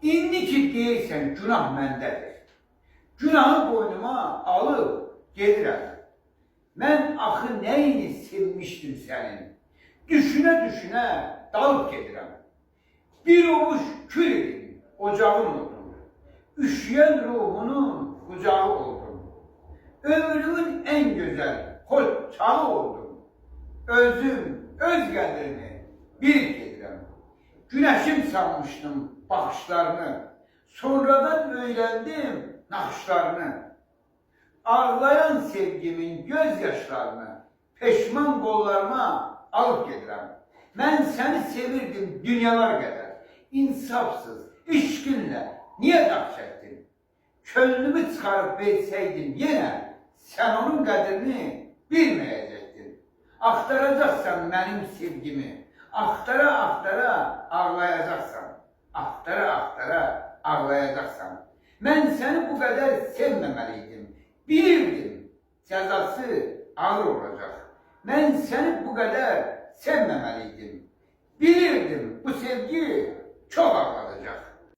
İndi ki deyirsən günah məndədir. Günahı boynuma alıb gedirəm. Mən axı nəyini sevmişdim sənin? Düşünə-düşünə dalıb gedirəm. Bir ovuş kül edin, ocağın oldum. Üşüyen ruhunun kucağı oldum. Ömrümün en güzel hoş çağı oldum. Özüm, öz qədrini bilib gedirəm. Güneşim sanmışdım bakışlarını. Sonradan öğrendim nakışlarını. Ağlayan sevgimin gözyaşlarını peşman kollarıma alıp gedirəm. Mən seni sevirdim dünyalar kadar. İnsafsız, işkinle niye dağ çektin? Könlümü çıkarıp verseydim yine sen onun kadrini bilmeyecektin. Aktaracaksan benim sevgimi, aktara aktara ağlayacaksan, aktara aktara ağlayacaksan. Ben seni bu kadar sevmemeliydim, bilirdim cezası ağır olacak. Ben seni bu kadar sevmemeliydim, bilirdim bu sevgi çok ağır.